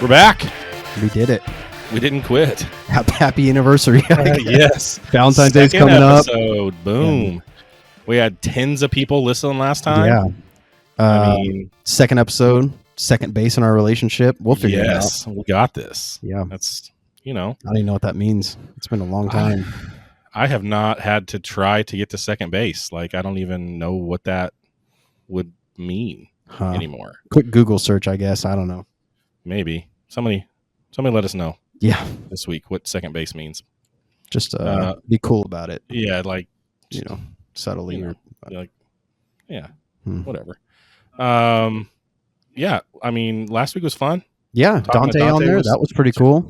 We're back. We did it. We didn't quit. Happy anniversary. Yes. Valentine's Day's coming episode. Boom. Yeah. We had tens of people listening last time. Yeah. Second episode, second base in our relationship. We'll figure it out. Yes, we got this. Yeah. That's, I don't even know what that means. It's been a long time. I have not had to try to get to second base. Like, I don't even know what that would mean anymore. Quick Google search, I guess. I don't know. Maybe. Somebody let us know. Yeah. This week what second base means. Just be cool about it. Yeah, like subtly. Whatever. Yeah, I mean, last week was fun. Yeah, Dante on there. That was pretty cool.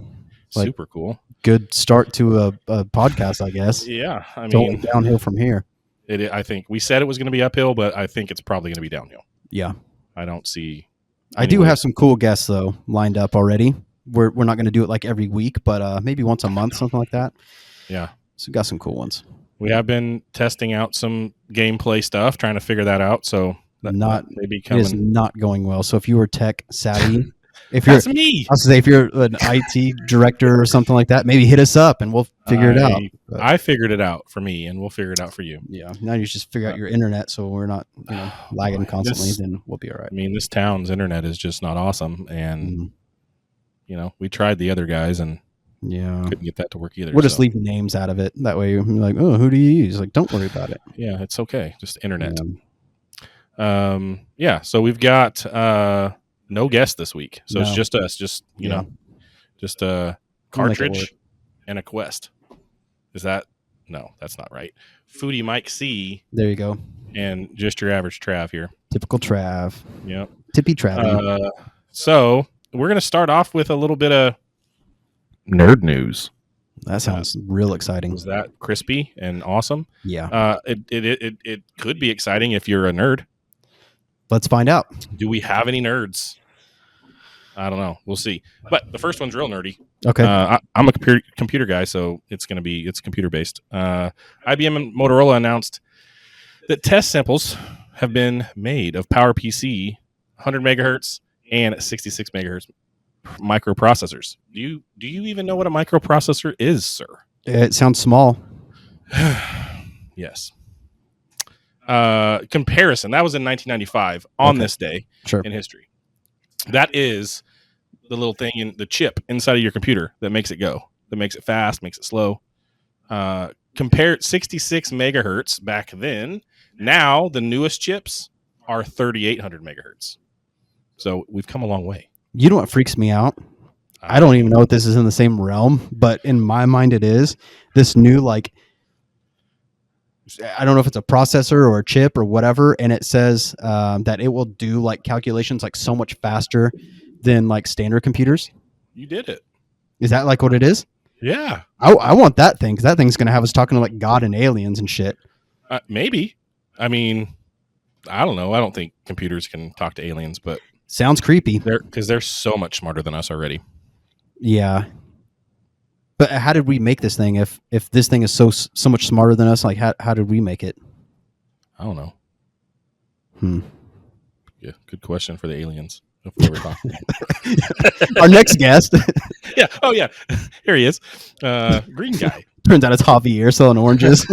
Super cool. Good start to a podcast, I guess. Yeah, I it's mean, downhill from here. I think we said it was going to be uphill, but I think it's probably going to be downhill. Yeah, I don't see. I do have some cool guests though lined up already. We're not going to do it like every week, but maybe once a month, something like that. Yeah, so we got some cool ones. We have been testing out some gameplay stuff, trying to figure that out. So it is not going well. So if you were tech savvy, that's me. I was gonna say if you're an IT director or something like that, maybe hit us up and we'll figure it out. I figured it out for me, and we'll figure it out for you. Yeah. Now you just figure out your internet, so we're not lagging constantly. Then we'll be all right. I mean, this town's internet is just not awesome, and we tried the other guys and couldn't get that to work either. We'll just leave names out of it. That way, you're like, oh, who do you use? Like, don't worry about it. Yeah, it's okay. Just internet. So we've got no guest this week, so it's just us. Just just a Cartridge and a Quest. Is that no? That's not right. FoodieMikeC. There you go. And just your average Trav here. Typical Trav. Yep. Tippy Trav. So we're gonna start off with a little bit of nerd news. That sounds real exciting. Was that crispy and awesome? Yeah. It could be exciting if you're a nerd. Let's find out. Do we have any nerds? I don't know. We'll see. But the first one's real nerdy. Okay. I'm a computer guy, so it's computer based. IBM and Motorola announced that test samples have been made of PowerPC 100 megahertz and 66 megahertz microprocessors. Do you even know what a microprocessor is, sir? It sounds small. Yes. Comparison. That was in 1995 on this day in history. That is the little thing in the chip inside of your computer that makes it go, that makes it fast, makes it slow. Compare 66 megahertz back then. Now the newest chips are 3,800 megahertz. So we've come a long way. You know what freaks me out? I don't even know if this is in the same realm, but in my mind it is. This new I don't know if it's a processor or a chip or whatever, and it says that it will do like calculations like so much faster than like standard computers. You did it. Is that like what it is? Yeah. I want that thing, because that thing's going to have us talking to like God and aliens and shit. Maybe. I mean, I don't know. I don't think computers can talk to aliens, but sounds creepy. Because they're so much smarter than us already. Yeah. But how did we make this thing? If this thing is so much smarter than us, like how did we make it? I don't know. Yeah, good question for the aliens. If we ever talk. Our next guest. Yeah. Oh yeah. Here he is. Green guy. Turns out it's Javier selling oranges.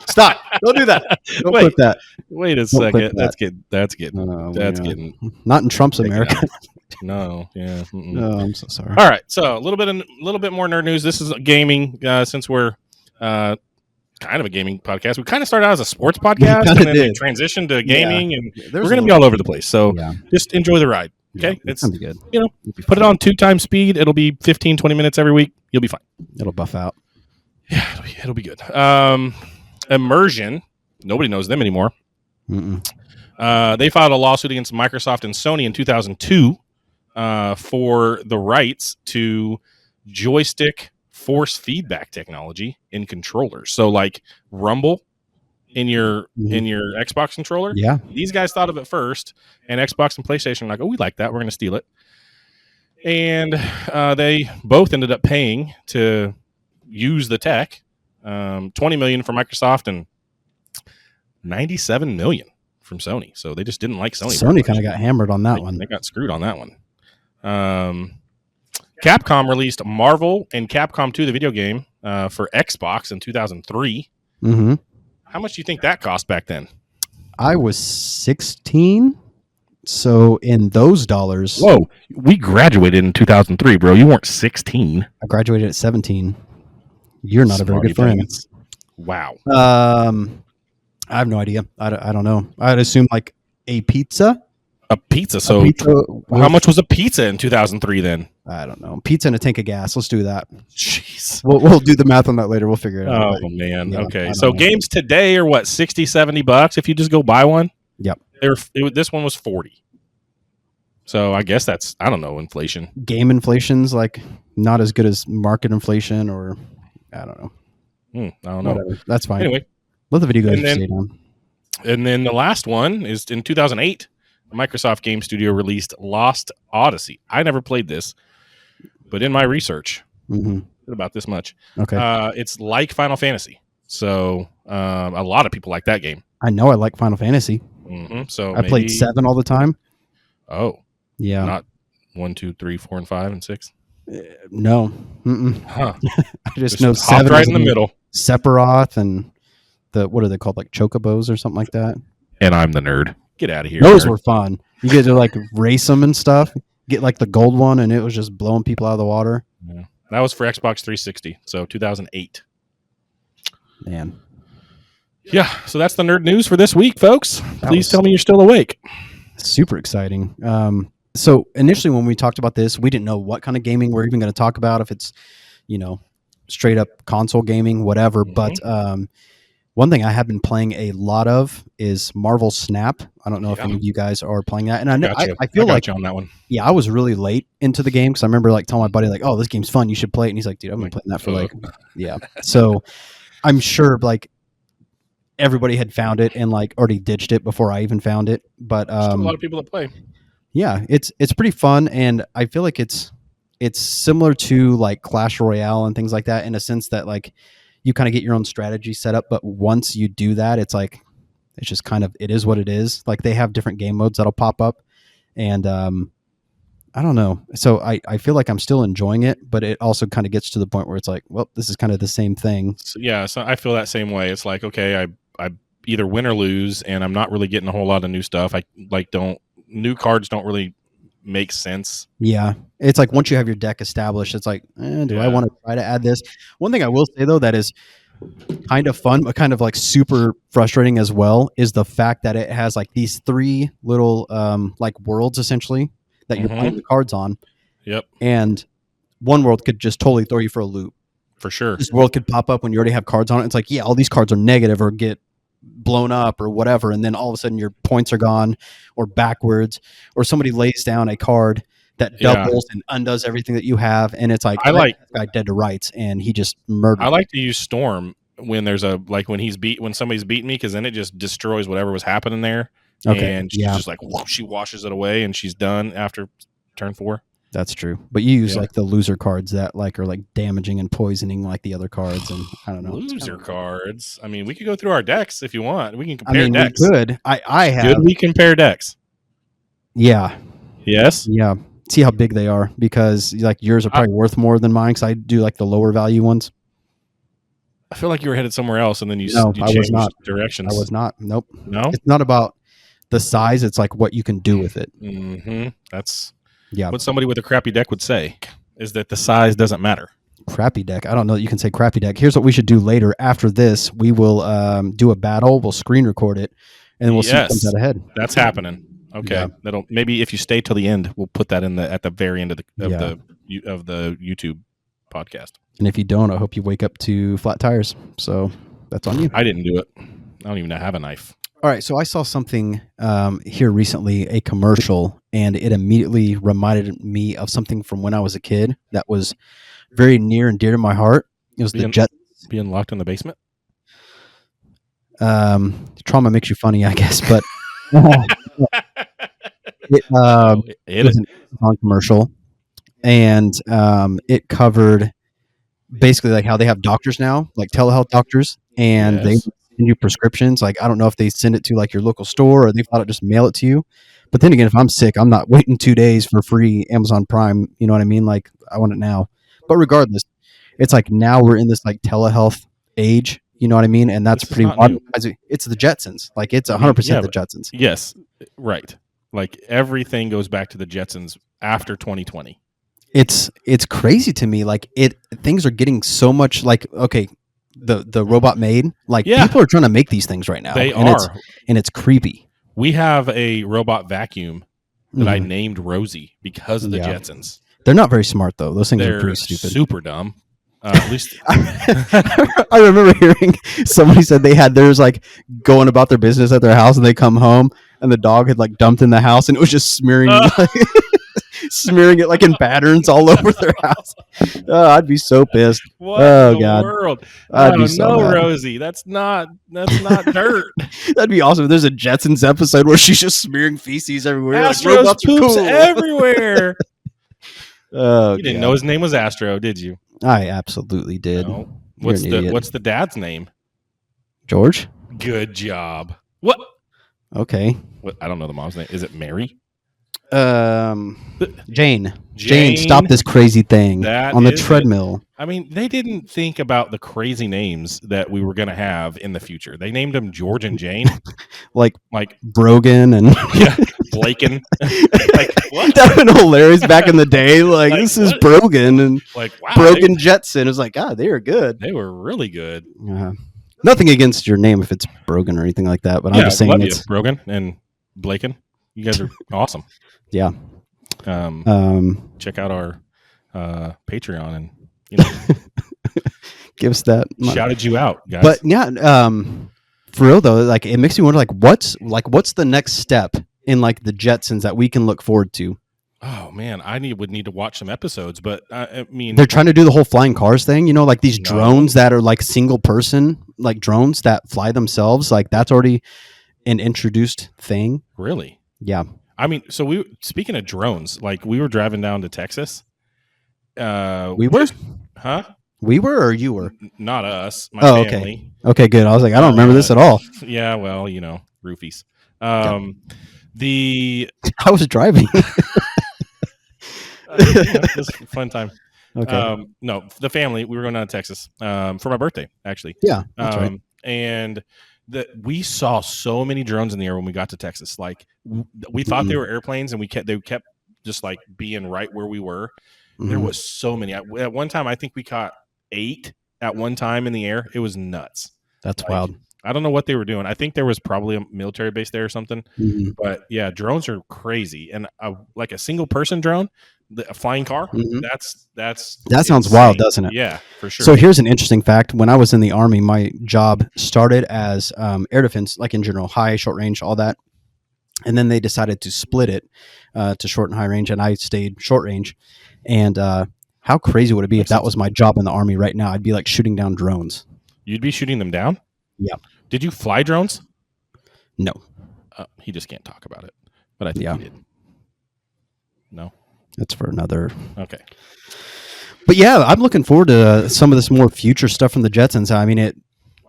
Stop! Don't do that. Don't put that. Wait a second. That's getting. Not in Trump's America. No, yeah. No, I'm so sorry. All right, so a little bit more nerd news. This is gaming, since we're kind of a gaming podcast. We kind of started out as a sports podcast, and then we transitioned to gaming, and we're going to be all over the place. So just enjoy the ride. Okay, it's gonna be good. Put it on 2x speed. It'll be 15-20 minutes every week. You'll be fine. It'll buff out. Yeah, it'll be good. Immersion. Nobody knows them anymore. They filed a lawsuit against Microsoft and Sony in 2002. For the rights to joystick force feedback technology in controllers. So like Rumble in your Xbox controller. Yeah. These guys thought of it first, and Xbox and PlayStation were like, oh, we like that. We're going to steal it. And they both ended up paying to use the tech. $20 million for Microsoft and $97 million from Sony. So they just didn't like Sony. Sony kind of got hammered on that one. They got screwed on that one. Capcom released Marvel and Capcom 2, the video game, for Xbox in 2003. Mm-hmm. How much do you think that cost back then? I was 16. So in those dollars... Whoa, we graduated in 2003, bro. You weren't 16. I graduated at 17. You're not a very good friend. Wow. I have no idea. I don't know. I'd assume like a pizza. A pizza. So how much was a pizza in 2003 then? I don't know. Pizza and a tank of gas. Let's do that. Jeez. We'll do the math on that later. We'll figure it out. Oh, man. Yeah, okay. So games today are what, $60, $70 if you just go buy one? Yep. This one was 40. So I guess that's, I don't know, inflation. Game inflation's like not as good as market inflation, or I don't know. I don't know. Whatever. That's fine. Anyway. Let the video guys stay down. And then the last one is in 2008. The Microsoft Game Studio released Lost Odyssey. I never played this, but in my research, about this much. Okay. It's like Final Fantasy. So a lot of people like that game. I know I like Final Fantasy. So I played 7 all the time. Oh. Yeah. Not 1, 2, 3, 4, and 5, and 6? No. Huh. I just know 7 right in the middle. Sephiroth and what are they called? Like chocobos or something like that. And I'm the nerd. Get out of here. Those were fun. You get to like race them and stuff. Get like the gold one, and it was just blowing people out of the water. Yeah. That was for Xbox 360. So 2008. Man. Yeah. So that's the nerd news for this week, folks. Please tell me you're still awake. Super exciting. So initially when we talked about this, we didn't know what kind of gaming we're even going to talk about. If it's, straight up console gaming, whatever. But one thing I have been playing a lot of is Marvel Snap. I don't know if any of you guys are playing that. And I know I feel like you on that one. Yeah, I was really late into the game because I remember like telling my buddy like, "Oh, this game's fun. You should play it." And he's like, "Dude, I've been playing that for like, yeah." So I'm sure like everybody had found it and like already ditched it before I even found it. But still a lot of people that play. Yeah, it's pretty fun, and I feel like it's similar to like Clash Royale and things like that in a sense that like you kind of get your own strategy set up, but once you do that, it's just kind of, it is what it is. Like they have different game modes that'll pop up, and I don't know. So I feel like I'm still enjoying it, but it also kind of gets to the point where it's like, well, this is kind of the same thing. So I feel that same way. It's like, okay, I either win or lose, and I'm not really getting a whole lot of new stuff. New cards don't really make sense. Yeah. It's like once you have your deck established, it's like, I want to try to add this? One thing I will say, though, that is kind of fun, but kind of like super frustrating as well, is the fact that it has like these 3 little like worlds essentially that you're playing the cards on. Yep. And one world could just totally throw you for a loop. For sure. This world could pop up when you already have cards on it. It's like, yeah, all these cards are negative or get blown up or whatever, and then all of a sudden your points are gone or backwards, or somebody lays down a card that doubles and undoes everything that you have, and it's like, I like that guy dead to rights and he just murdered. I like to use Storm when there's when somebody's beating me, because then it just destroys whatever was happening there. Okay. And she's just like, whoa, she washes it away and she's done after turn 4. That's true. But you use like the loser cards that like are like damaging and poisoning like the other cards, and I don't know. Loser cards. I mean, we could go through our decks if you want. We can compare decks. We could. I have. Should we compare decks? Yeah. Yes. Yeah. See how big they are, because like yours are probably worth more than mine, because I do like the lower value ones. I feel like you were headed somewhere else, and then you I was not. Directions. I was not. Nope. No. It's not about the size. It's like what you can do with it. That's Yeah. what somebody with a crappy deck would say, is that the size doesn't matter. Crappy deck. I don't know that you can say crappy deck. Here's what we should do later. After this, we will do a battle. We'll screen record it, and we'll see what comes out ahead. That's happening. Okay. Yeah. That'll maybe, if you stay till the end, we'll put that at the very end of the YouTube podcast. And if you don't, I hope you wake up to flat tires. So that's on you. I didn't do it. I don't even have a knife. All right, so I saw something here recently, a commercial, and it immediately reminded me of something from when I was a kid that was very near and dear to my heart. It was the Jetsons. Being locked in the basement? Trauma makes you funny, I guess, but it was an Amazon commercial, and it covered basically like how they have doctors now, like telehealth doctors, and they send you prescriptions. Like, I don't know if they send it to like your local store or they thought it just mail it to you, But then again, if I'm sick, I'm not waiting 2 days for free Amazon Prime. You know what I mean? Like, I want it now. But regardless, it's like now we're in this like telehealth age. You know what I mean? And that's This is pretty not wild. new. It's the Jetsons. Like, it's I mean, 100% yeah, the but- Jetsons. Yes, right. Like everything goes back to the Jetsons after 2020. It's crazy to me. Like, things are getting so much like, okay, the robot maid, like Yeah. people are trying to make these things right now. They and are. it's creepy. We have a robot vacuum that I Mhm. named Rosie because of the Yeah. Jetsons. They're not very smart though. Those things are They're pretty stupid. super dumb. At least I remember hearing somebody said there's like going about their business at their house, and they come home and the dog had like dumped in the house, and it was just smearing smearing it like in patterns all over their house. Oh, I'd be so pissed. what Oh, in the God. world? I'd Oh, be so no, mad. Rosie. That's not dirt. That'd be awesome if there's a Jetsons episode where she's just smearing feces everywhere. Like, Astro's robots are poops cool. everywhere. Oh, You didn't God. know his name was Astro, did you? I absolutely did. No. You're an idiot. What's the dad's name? George? Good job. What? Okay. What? I don't know the mom's name. Is it Mary? Jane. Jane, stop this crazy thing That on the is it. treadmill. I mean, they didn't think about the crazy names that we were going to have in the future. They named them George and Jane, Like like Brogan and yeah, Blaken. Like what? that would been hilarious back in the day. Like, Like, this is what? Brogan and Like wow, Brogan Jetson. It was like, God, they were good. They were really good. Nothing against your name if it's Brogan or anything like that, but I'm just saying love you, it's Brogan and Blaken. You guys are awesome. yeah. Check out our Patreon and you know Give us that money. shouted you out, guys. But yeah, for real though, like it makes me wonder, what's the next step in like the Jetsons that we can look forward to? oh man, would need to watch some episodes. But I mean, They're trying to do the whole flying cars thing, you know, like these No. drones that are like single person, like drones that fly themselves. Like that's already an introduced thing. really. Yeah. I mean, so speaking of drones, like we were driving down to Texas. We were? Huh? We were or you were? Not us. My Oh, okay. family. Okay, good. I was like, I don't remember this at all. Yeah, well, you know, roofies. The I was driving. it was a fun time. Okay. No, the family. We were going down to Texas for my birthday, actually. Yeah, that's right. And we saw so many drones in the air when we got to Texas. Like we thought they were airplanes, and they kept just like being right where we were. There Mhm. was so many. At one time, I think we caught 8 at one time in the air. It was nuts. That's like, wild. I don't know what they were doing. I think there was probably a military base there or something. Mhm. But yeah, drones are crazy. And like a single person drone, a flying car, Mhm. that sounds wild, doesn't it? Yeah, for sure. So here's an interesting fact. When I was in the Army, my job started as air defense, like in general, high, short range, all that. And then they decided to split it to short and high range, and I stayed short range. And how crazy would it be if that was my job in the Army right now? I'd be like shooting down drones. You'd be shooting them down? Yeah. Did you fly drones? No. He just can't talk about it. But I think Yeah. he did. No? That's for another. Okay. But yeah, I'm looking forward to some of this more future stuff from the Jetsons. I mean,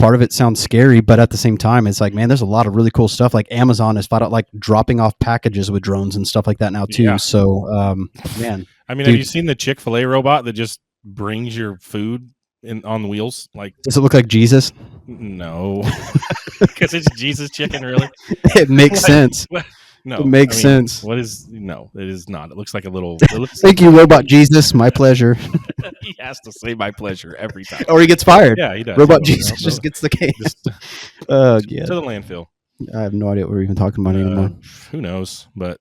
part of it sounds scary, but at the same time, it's like, man, there's a lot of really cool stuff. Like Amazon is flat out like dropping off packages with drones and stuff like that now too. Yeah. So, man, I mean, Dude. have you seen the Chick-fil-A robot that just brings your food on wheels? Like, does it look like Jesus? no. Because it's Jesus chicken, really? It makes Like, sense. No. It makes sense. What is... No, it is not. It looks like a little... Thank you, Robot Jesus. My pleasure. He has to say my pleasure every time. Or he gets fired. Yeah, he does. Robot He will. Jesus just gets the case. Just Oh, yeah. to the landfill. I have no idea what we're even talking about anymore. Who knows? But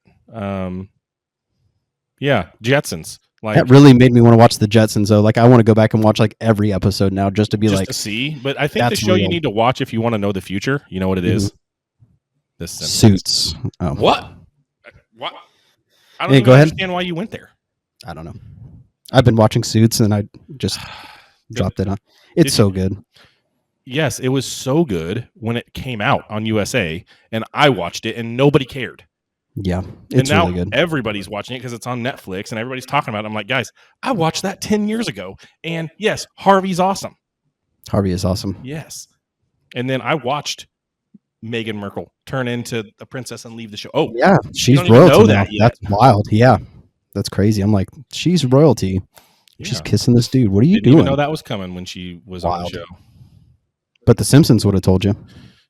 yeah, Jetsons. Like That really made me want to watch the Jetsons, though. Like, I want to go back and watch like every episode now just to be just like, to see. But I think the that's show you real. need to watch if you want to know the future. You know what it is? The Simpsons. Suits. Oh, What? What? I don't Yeah, even go ahead. understand why you went there. I don't know. I've been watching Suits and I just dropped it on. It's Did so good. Yes, it was so good when it came out on USA, and I watched it, and nobody cared. Yeah, And it's now really good. everybody's watching it because it's on Netflix, and everybody's talking about it. I'm like, guys, I watched that 10 years ago, and yes, Harvey's awesome. Harvey is awesome. Yes. And then I watched Meghan Markle turn into a princess and leave the show? Oh, yeah, she's don't even royalty know now. that yet. That's wild. Yeah, that's crazy. I'm like, she's royalty. She's Yeah. kissing this dude. What are you Didn't doing? even know that was coming when she was on the Wild. show. But The Simpsons would have told you.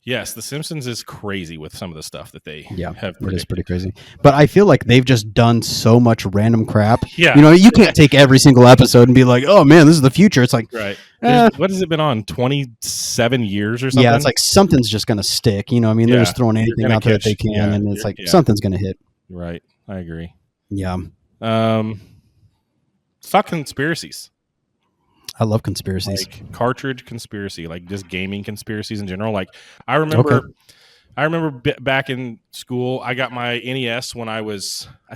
Yes, The Simpsons is crazy with some of the stuff that they have predicted. It is pretty crazy. But I feel like they've just done so much random crap. Yeah. You know, you can't take every single episode and be like, oh man, this is the future. It's like, Right. eh. What has it been on? 27 years or something? Yeah, it's like something's just going to stick. You know, I mean, they're Yeah. just throwing anything gonna out there that they catch- can, yeah, and it's you're- like yeah. something's going to hit. Right. I agree. Yeah. Fuck conspiracies. I love conspiracies. Like Cartridge conspiracy, like just gaming conspiracies in general. Like I remember back in school, I got my NES when I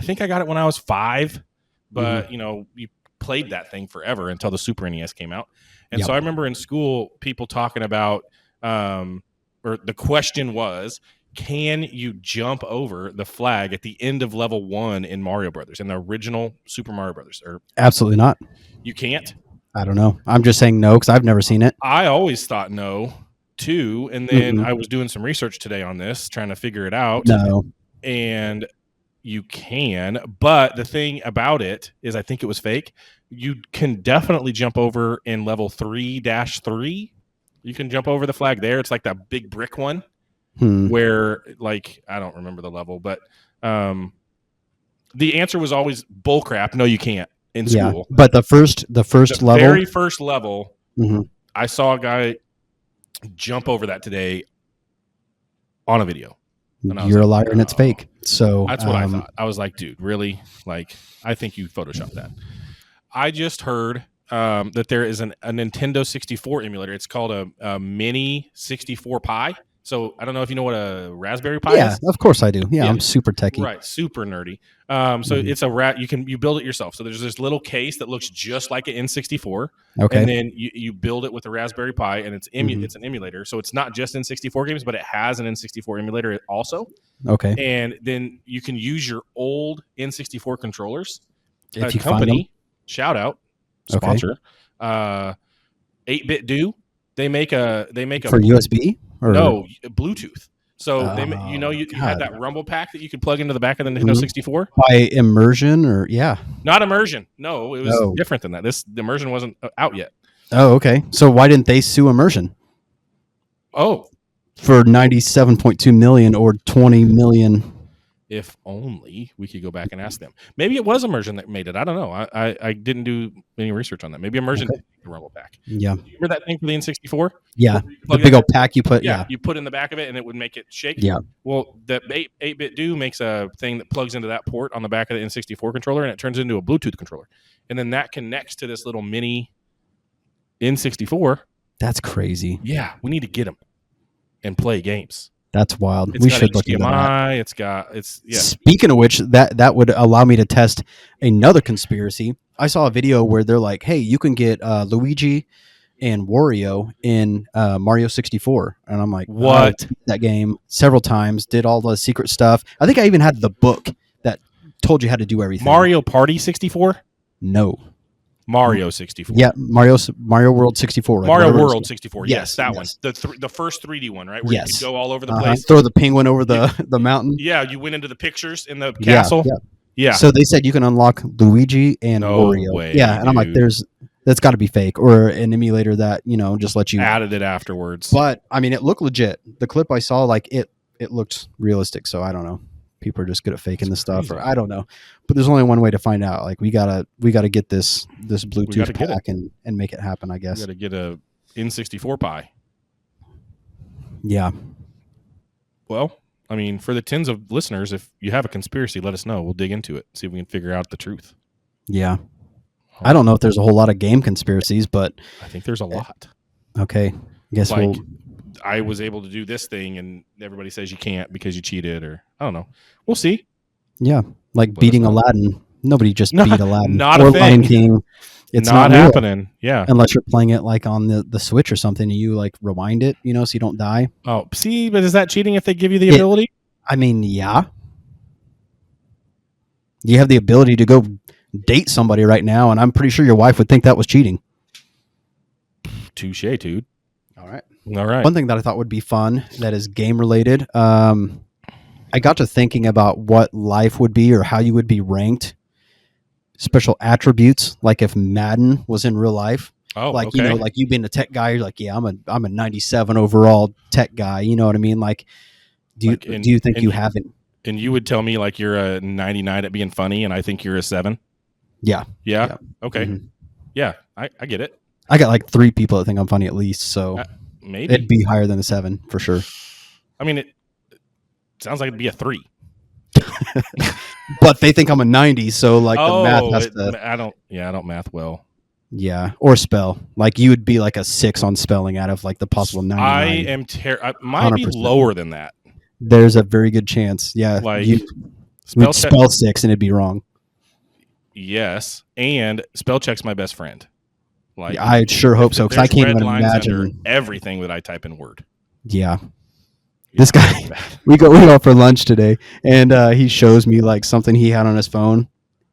think I got it when I was 5, but you know, you played that thing forever until the Super NES came out. And so I remember in school, people talking about, or the question was, can you jump over the flag at the end of level 1 in Mario Brothers, in the original Super Mario Brothers? Or Absolutely not. you can't? I don't know. I'm just saying no because I've never seen it. I always thought no too, and then I was doing some research today on this, trying to figure it out. No. And you can, but the thing about it is I think it was fake. You can definitely jump over in level 3-3. You can jump over the flag there. It's like that big brick one where, like, I don't remember the level, but the answer was always bullcrap. No, you can't. In school, but the first level, very first level, I saw a guy jump over that today on a video. And you're a liar like, and it's fake. So that's what I thought. I was like, dude, really? Like, I think you photoshopped that. I just heard that there is a Nintendo 64 emulator. It's called a Mini 64 Pi. So I don't know if you know what a Raspberry Pi is. Yeah, of course I do. Yeah, I'm super techie. Right, super nerdy. So it's you build it yourself. So there's this little case that looks just like an N64. Okay. And then you build it with a Raspberry Pi, and it's it's an emulator. So it's not just N64 games, but it has an N64 emulator also. Okay. And then you can use your old N64 controllers. If you company, find them. shout out, sponsor, 8-Bit Do. They make a for USB or no Bluetooth. So you had that Rumble pack that you could plug into the back of the Nintendo 64 by immersion or not immersion. No, it was different than that. The immersion wasn't out yet. Oh, okay. So why didn't they sue immersion? Oh, for 97.2 million or 20 million. If only we could go back and ask them. Maybe it was immersion that made it. I don't know. I didn't do any research on that. Maybe immersion did the Rumble pack. Yeah. Remember that thing for the N64? Yeah. The big old pack you put. Yeah. You put in the back of it and it would make it shake. Yeah. Well, the 8-Bit Do makes a thing that plugs into that port on the back of the N64 controller, and it turns into a Bluetooth controller. And then that connects to this little mini N64. That's crazy. Yeah. We need to get them and play games. That's wild. We should look into that. Speaking of which, that would allow me to test another conspiracy. I saw a video where they're like, "Hey, you can get Luigi and Wario in Mario 64," and I'm like, "What?" That game several times. Did all the secret stuff. I think I even had the book that told you how to do everything. Mario Party 64? No. Mario 64. Yeah, Mario World 64. Right? Mario World 64. Yes, that yes. one. The first 3D one, right? Where you could go all over the place. Throw the penguin over the mountain. Yeah, you went into the pictures in the castle. Yeah. So they said you can unlock Luigi and Wario. Way, yeah, and I'm like, that's got to be fake or an emulator that just let you added it afterwards. But I mean, it looked legit. The clip I saw, like it looked realistic. So I don't know. People are just good at faking this stuff, or I don't know. But there's only one way to find out. Like we gotta get this Bluetooth pack and make it happen. I guess we gotta get a N64 Pi. Yeah. Well, I mean, for the tens of listeners, if you have a conspiracy, let us know. We'll dig into it, see if we can figure out the truth. Yeah. I don't know if there's a whole lot of game conspiracies, but I think there's a lot. Okay. I guess I was able to do this thing, and everybody says you can't because you cheated, or I don't know. We'll see. Yeah, like beating Aladdin. Nobody just beat Aladdin. Not or a thing. Lion King. It's not happening. Yeah, unless you're playing it like on the Switch or something, and you like rewind it, so you don't die. Oh, see, but is that cheating if they give you the ability? I mean, yeah. You have the ability to go date somebody right now, and I'm pretty sure your wife would think that was cheating. Touche, dude. All right. All right. One thing that I thought would be fun that is game related. I got to thinking about what life would be or how you would be ranked. Special attributes, like if Madden was in real life. Oh, like okay. you know, like you being a tech guy, you're like, yeah, I'm a 97 overall tech guy. You know what I mean? Like, do you think you haven't? And you would tell me like you're a 99 at being funny, and I think you're a 7. Yeah. Yeah. Okay. Mm-hmm. Yeah, I get it. I got like 3 people that think I'm funny at least, so maybe it'd be higher than a 7 for sure. I mean, it sounds like it'd be a 3. But they think I'm a 90, so like the math has to. I don't math well. Yeah, or spell. Like you would be like a 6 on spelling out of like the possible 99. I might 100%. Be lower than that. There's a very good chance. Yeah, like you would spell 6 and it'd be wrong. Yes, and spell check's my best friend. Like yeah, I sure hope so because I can't even imagine everything that I type in Word. Yeah. This guy, we go for lunch today, and he shows me like something he had on his phone,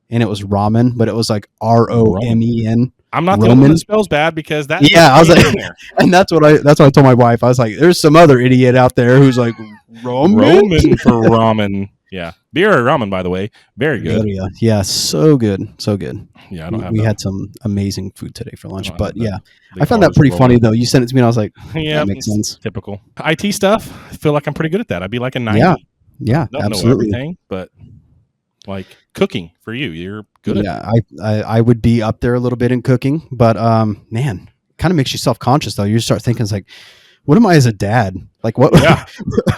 and it was ramen, but it was like ROMEN. I'm not the one that spells bad because that. Yeah, I was like, and that's what I told my wife. I was like, there's some other idiot out there who's like Roman for ramen. Yeah, beer or ramen, by the way, very good. Yeah, so good, so good. Yeah, I don't have we had some amazing food today for lunch, but yeah, I found that pretty funny though. You sent it to me, and I was like, yeah, that makes sense. Typical IT stuff. I feel like I'm pretty good at that. I'd be like a 90. Yeah, absolutely. Know everything, but like cooking for you, you're good at it. Yeah, I would be up there a little bit in cooking, but man, kind of makes you self-conscious though. You start thinking, it's like, what am I as a dad? Like what? Yeah.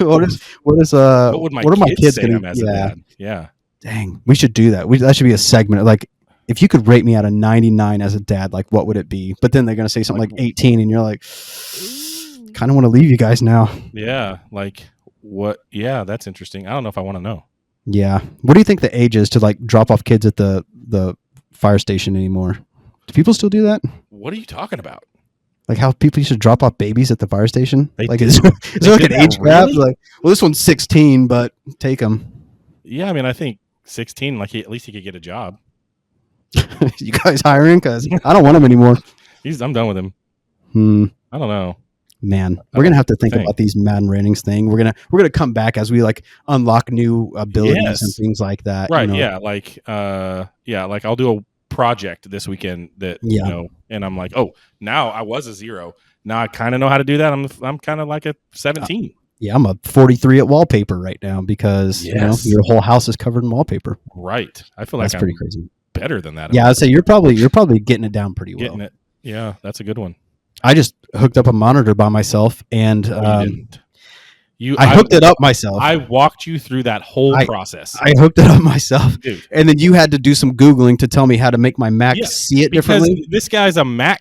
what are my kids going to? As a dad? Yeah. Dang, we should do that. That should be a segment. Like, if you could rate me out of 99 as a dad, like what would it be? But then they're going to say something like 18, and you're like, kind of want to leave you guys now. Yeah. Like what? Yeah, that's interesting. I don't know if I want to know. Yeah. What do you think the age is to like drop off kids at the fire station anymore? Do people still do that? What are you talking about? Like how people used to drop off babies at the fire station? Like is there like an age gap? Like, well, this one's 16, but take them. Yeah, I mean, I think 16, like at least he could get a job. You guys hiring? Because I don't want him anymore. I'm done with him. I don't know. Man, we're gonna have to think about these Madden ratings thing. We're gonna come back as we like unlock new abilities and things like that. Right? You know? Yeah. Like I'll do a project this weekend that you know, and I'm like, oh, now I was a 0. Now I kind of know how to do that. I'm kind of like a 17. Yeah, I'm a 43 at wallpaper right now because you know your whole house is covered in wallpaper. Right. I feel like that's pretty crazy. Better than that. Yeah, I'd say you're probably getting it down pretty well. Getting it. Yeah, that's a good one. I just hooked up a monitor by myself, and I hooked it up myself. I walked you through that whole process. I hooked it up myself, dude. And then you had to do some Googling to tell me how to make my Mac see it differently. This guy's a Mac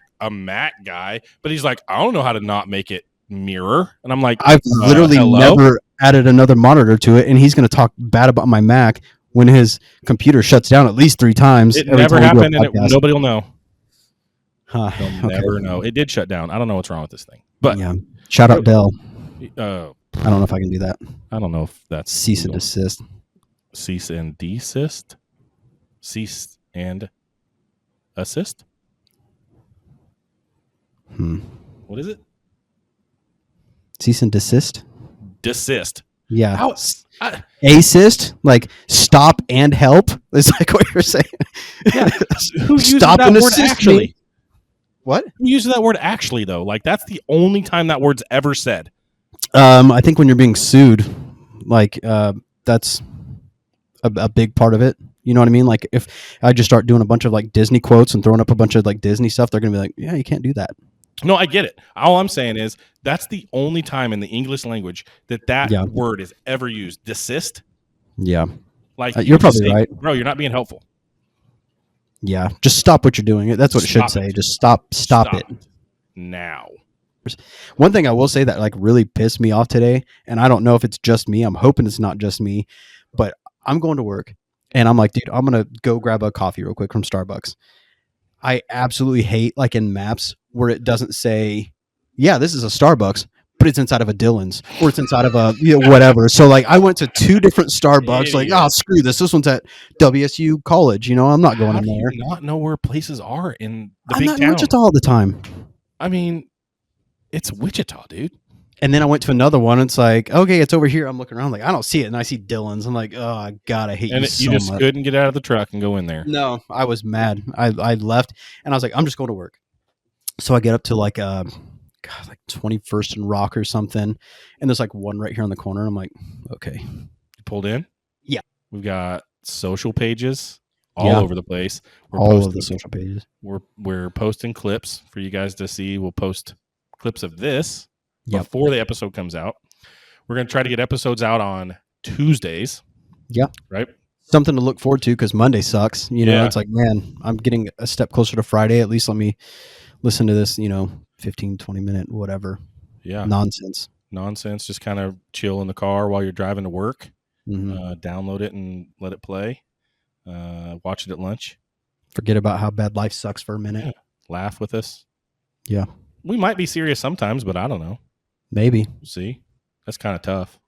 guy, but he's like, I don't know how to not make it mirror. And I'm like, I've literally never added another monitor to it, and he's going to talk bad about my Mac when his computer shuts down at least 3 times. It never happened, and nobody will know. They'll never know. It did shut down. I don't know what's wrong with this thing. But yeah, shout out Dell. I don't know if I can do that. I don't know if that's cease and desist. Cease and desist. Cease and assist. What is it? Cease and desist. Desist. Yeah. Assist, like stop and help. It's like what you're saying. Yeah. Who uses that word actually? Me? What? Who uses that word actually though? Like that's the only time that word's ever said. I think when you're being sued, like that's a big part of it. You know what I mean? Like if I just start doing a bunch of like Disney quotes and throwing up a bunch of like Disney stuff, they're gonna be like, yeah, you can't do that. No, I get it. All I'm saying is that's the only time in the English language that word is ever used. Desist. Yeah. Like you're probably right, bro. You're not being helpful. Yeah, just stop what you're doing. That's what it should say. Just stop it now. One thing I will say that like really pissed me off today, and I don't know if it's just me. I'm hoping it's not just me, but I'm going to work, and I'm like, dude, I'm gonna go grab a coffee real quick from Starbucks. I absolutely hate like in maps where it doesn't say, yeah, this is a Starbucks, but it's inside of a Dillon's or it's inside of a whatever. So like I went to 2 different Starbucks, like, oh, screw this. This one's at WSU College. You know, I'm not going in there. Do you not know where places are in the I'm big not town? in Wichita all the time. I mean, It's Wichita, dude. And then I went to another one. It's like, okay, it's over here. I'm looking around, like I don't see it, and I see Dylan's. I'm like, oh God, I hate And you you so just much. couldn't get out of the truck and go in there. No, I was mad. I left, and I was like, I'm just going to work. So I get up to like 21st and Rock or something, and there's like one right here on the corner. And I'm like, okay, You pulled in? Yeah. We've got social pages all Yeah. over the place. all of the social pages. We're posting clips for you guys to see. We'll post clips of this Yep. before the episode comes out. We're going to try to get episodes out on Tuesdays. Yeah. Right? Something to look forward to because Monday sucks. You know, Yeah. it's like, man, I'm getting a step closer to Friday. At least let me listen to this, 15, 20-minute, whatever. Yeah. Nonsense. Just kind of chill in the car while you're driving to work. Mhm. Download it and let it play. Watch it at lunch. Forget about how bad life sucks for a minute. Yeah. Laugh with us. Yeah. We might be serious sometimes, but I don't know. Maybe. We'll see. That's kind of tough.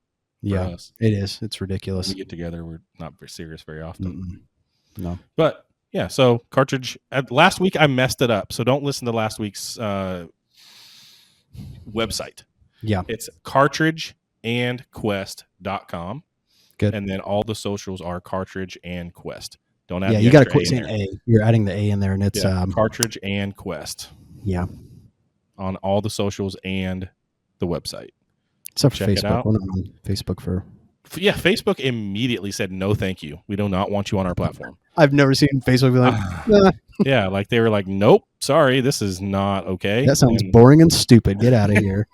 Yeah, For us. it is. It's When ridiculous. we get together, we're not very serious very often. No. But yeah, so Cartridge. Last week I messed it up, so don't listen to last week's website. Yeah. It's cartridgeandquest.com. Good. And then all the socials are Cartridge and Quest. Don't add Yeah, the you got to extra quit in saying there. A. You're adding the A in there, and it's Yeah, Cartridge and Quest yeah. on all the socials and the website. Except for Check it Facebook. out. We're not on Facebook for. Yeah, Facebook immediately said no, thank you. We do not want you on our platform. I've never seen Facebook be like, nah, Yeah, like they were like, nope, sorry, this is not okay. that sounds And- boring and stupid. Get out of here.